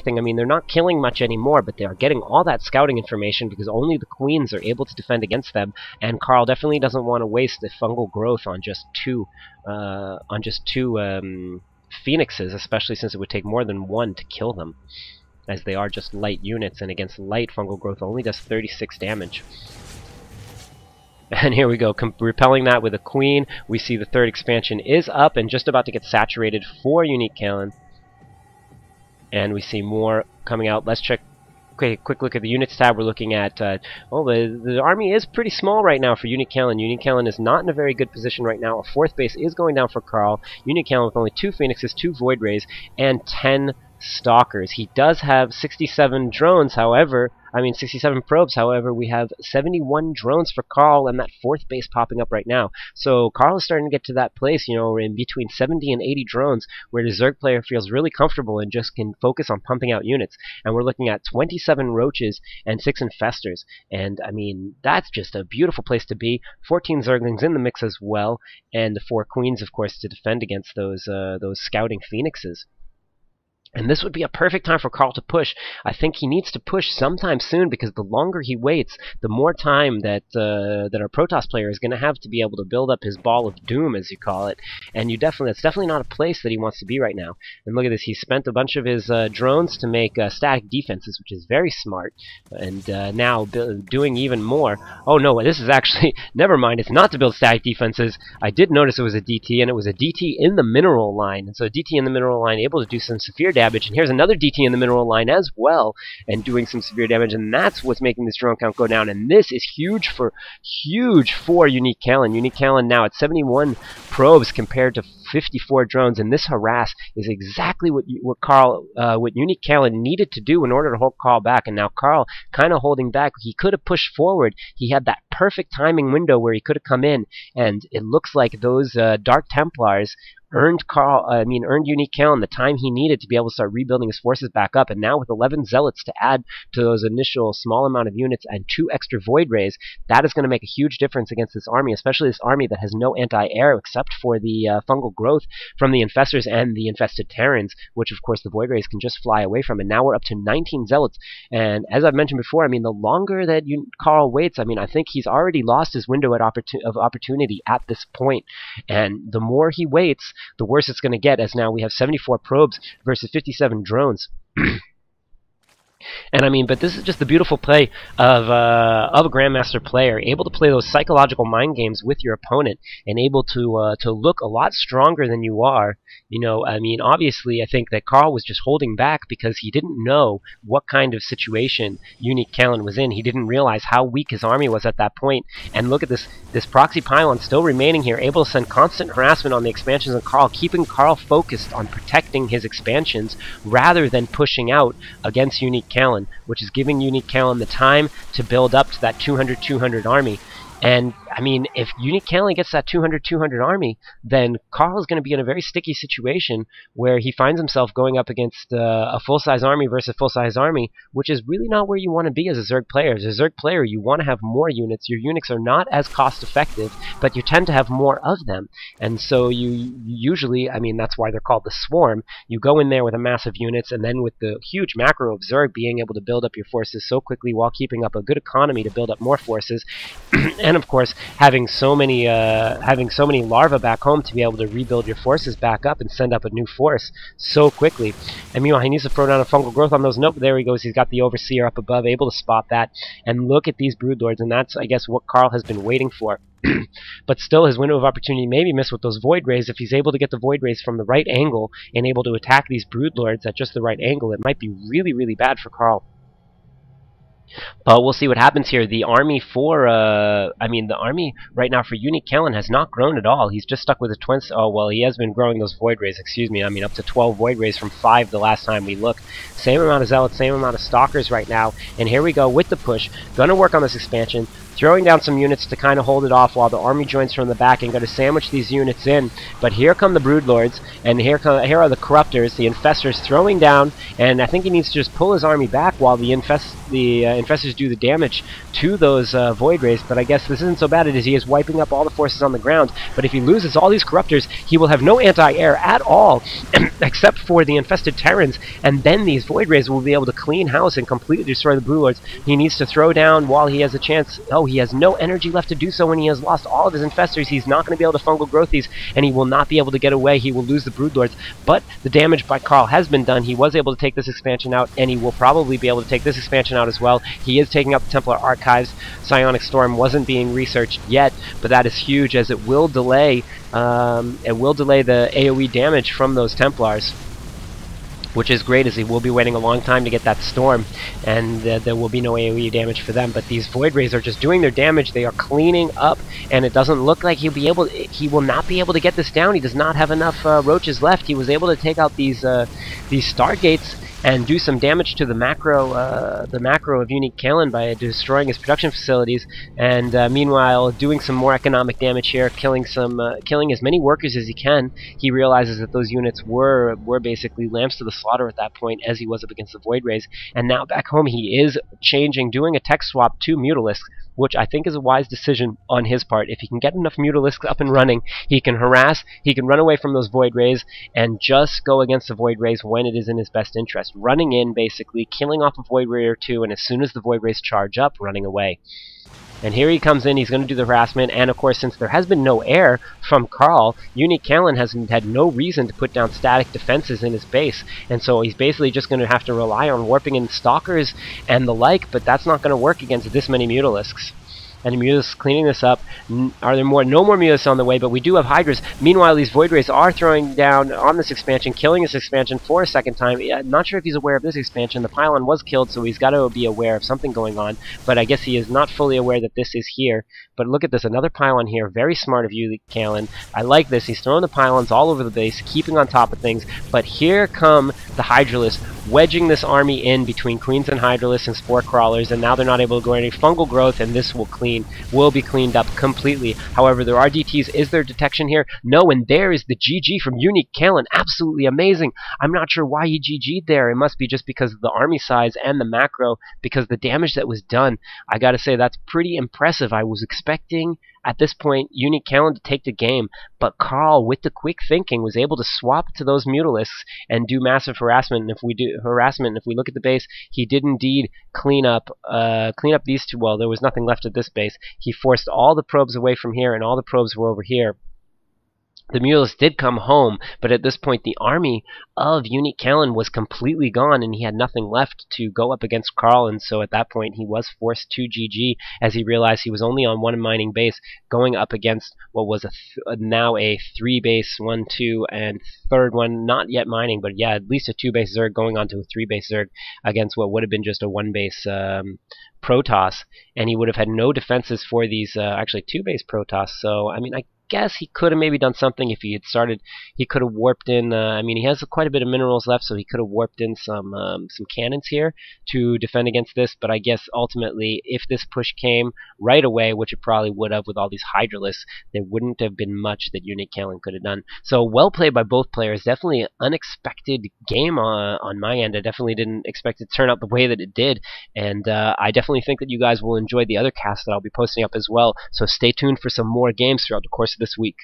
I mean, they're not killing much anymore, but they are getting all that scouting information because only the queens are able to defend against them, and Karl definitely doesn't want to waste the fungal growth on just two phoenixes, especially since it would take more than one to kill them, as they are just light units, and against light fungal growth only does 36 damage. And here we go, repelling that with a queen. We see the third expansion is up and just about to get saturated for uniqueKalin. And we see more coming out. Let's check. Okay, quick look at the units tab. We're looking at, well, the army is pretty small right now for uniqueKalin. uniqueKalin is not in a very good position right now. A fourth base is going down for Karl. uniqueKalin with only 2 Phoenixes, 2 Void Rays, and 10 Stalkers. He does have 67 drones, however, 67 probes, however, we have 71 drones for Karl and that fourth base popping up right now. So Karl is starting to get to that place, you know, in between 70 and 80 drones, where the Zerg player feels really comfortable and just can focus on pumping out units. And we're looking at 27 Roaches and 6 Infestors. And, I mean, that's just a beautiful place to be. 14 Zerglings in the mix as well, and the 4 Queens, of course, to defend against those scouting Phoenixes. And this would be a perfect time for Karl to push. I think he needs to push sometime soon, because the longer he waits, the more time that our Protoss player is going to have to be able to build up his ball of doom, as you call it. And that's definitely not a place that he wants to be right now. And look at this, he spent a bunch of his drones to make static defenses, which is very smart. And now doing even more. Oh no, this is actually, never mind, it's not to build static defenses. I did notice it was a DT, and it was a DT in the mineral line. And so a DT in the mineral line able to do some severe damage. And here's another DT in the mineral line as well, and doing some severe damage, and that's what's making this drone count go down. And this is huge for uniqueKalin. uniqueKalin now at 71 probes compared to 54 drones, and this harass is exactly what uniqueKalin needed to do in order to hold Karl back. And now Karl kind of holding back. He could have pushed forward. He had that perfect timing window where he could have come in, and it looks like those Dark Templars earned uniqueKalin the time he needed to be able to start rebuilding his forces back up. And now with 11 Zealots to add to those initial small amount of units and 2 extra Void Rays, that is going to make a huge difference against this army, especially this army that has no anti-air except for the fungal growth from the Infestors and the infested Terrans, which of course the Void Rays can just fly away from. And now we're up to 19 Zealots. And as I've mentioned before, I mean, the longer that Karl waits, I mean, I think he's already lost his window of opportunity at this point. And the more he waits, the worse it's going to get, as now we have 74 probes versus 57 drones. And I mean, but this is just the beautiful play of a Grandmaster player, able to play those psychological mind games with your opponent, and able to look a lot stronger than you are. You know, I mean, obviously, I think that Karl was just holding back because he didn't know what kind of situation uniqueKalin was in. He didn't realize how weak his army was at that point. And look at this proxy pylon still remaining here, able to send constant harassment on the expansions of Karl, keeping Karl focused on protecting his expansions rather than pushing out against uniqueKalin, which is giving uniqueKalin the time to build up to that 200-200 army. And, I mean, if uniqueKalin gets that 200-200 army, then Karl is going to be in a very sticky situation where he finds himself going up against a full-size army versus a full-size army, which is really not where you want to be as a Zerg player. As a Zerg player, you want to have more units. Your units are not as cost-effective, but you tend to have more of them. And so you usually, I mean, that's why they're called the Swarm. You go in there with a massive units, and then with the huge macro of Zerg being able to build up your forces so quickly while keeping up a good economy to build up more forces, and of course having so many larvae back home to be able to rebuild your forces back up and send up a new force so quickly. And meanwhile, he needs to throw down a fungal growth on those. Nope, there he goes. He's got the Overseer up above, able to spot that. And look at these Broodlords, and that's, I guess, what Karl has been waiting for. But still, his window of opportunity may be missed with those Void Rays. If he's able to get the Void Rays from the right angle and able to attack these Broodlords at just the right angle, it might be really, really bad for Karl. But we'll see what happens here. The army the army right now for uniqueKalin has not grown at all. He's just stuck with a twin. Oh, well, he has been growing those Void Rays, excuse me. I mean, up to 12 Void Rays from 5 the last time we looked. Same amount of Zealots, same amount of Stalkers right now. And here we go with the push. Gonna work on this expansion. Throwing down some units to kind of hold it off while the army joins from the back and going to sandwich these units in. But here come the Broodlords, and here are the Corruptors, the Infestors throwing down, and I think he needs to just pull his army back while the Infestors do the damage to those Void Rays, but I guess this isn't so bad as he is wiping up all the forces on the ground. But if he loses all these Corruptors, he will have no anti-air at all, except for the infested Terrans, and then these Void Rays will be able to clean house and completely destroy the Blue Lords. He needs to throw down while he has a chance. Oh, he has no energy left to do so when he has lost all of his Infestors. He's not going to be able to Fungal Growth these, and he will not be able to get away. He will lose the Brood Lords, but the damage by Karl has been done. He was able to take this expansion out, and he will probably be able to take this expansion out as well. He is taking out the Templar Archives. Psionic Storm wasn't being researched yet, but that is huge, as it will delay the AoE damage from those Templars, which is great, as he will be waiting a long time to get that Storm, and there will be no AoE damage for them. But these Void Rays are just doing their damage. They are cleaning up, and it doesn't look like he will not be able to get this down. He does not have enough roaches left. He was able to take out these Stargates and do some damage to the macro of uniqueKalin by destroying his production facilities, and meanwhile doing some more economic damage here, killing as many workers as he can. He realizes that those units were basically lambs to the slaughter at that point, as he was up against the Void Rays. And now back home he is doing a tech swap to Mutalisks, which I think is a wise decision on his part. If he can get enough Mutalisks up and running, he can harass, he can run away from those Void Rays, and just go against the Void Rays when it is in his best interest. Running in, basically, killing off a Void Ray or two, and as soon as the Void Rays charge up, running away. And here he comes in, he's going to do the harassment, and of course, since there has been no air from Karl, uniqueKalin has had no reason to put down static defenses in his base, and so he's basically just going to have to rely on warping in Stalkers and the like, but that's not going to work against this many Mutalisks. And the Mutalisks cleaning this up. Are there more? No more Mutalisks on the way, but we do have Hydras. Meanwhile, these Void Rays are throwing down on this expansion, killing this expansion for a second time. I'm not sure if he's aware of this expansion. The pylon was killed, so he's got to be aware of something going on, but I guess he is not fully aware that this is here. But look at this, another pylon here. Very smart of uniqueKalin. I like this. He's throwing the pylons all over the base, keeping on top of things, but here come the Hydralisks, wedging this army in between Queens and Hydralisks and Spore Crawlers, and now they're not able to go any fungal growth, and this will be cleaned up completely. However, there are DTs. Is there detection here? No, and there is the GG from uniqueKalin. Absolutely amazing. I'm not sure why he GG'd there. It must be just because of the army size and the macro, because the damage that was done. I gotta say, that's pretty impressive. I was expecting at this point uniqueKalin to take the game, but Karl, with the quick thinking, was able to swap to those Mutalisks and do massive harassment. And if we look at the base, he did indeed clean up these two. Well, there was nothing left at this base. He forced all the probes away from here, and all the probes were over here. The Mutalisks did come home, but at this point the army of uniqueKalin was completely gone, and he had nothing left to go up against Karl, and so at that point he was forced to GG, as he realized he was only on one mining base, going up against what was now a 3-base, 1, 2, and third one, not yet mining, but yeah, at least a 2-base Zerg going on to a 3-base Zerg against what would have been just a 1-base Protoss, and he would have had no defenses for these, actually 2-base Protoss. So, I mean, I guess he could have maybe done something if he had started. He could have warped in. I mean, he has quite a bit of minerals left, so he could have warped in some cannons here to defend against this. But I guess ultimately, if this push came right away, which it probably would have with all these Hydralisks, there wouldn't have been much that uniqueKalin could have done. So well played by both players. Definitely an unexpected game on my end. I definitely didn't expect it to turn out the way that it did, and I definitely think that you guys will enjoy the other casts that I'll be posting up as well. So stay tuned for some more games throughout the course of this week.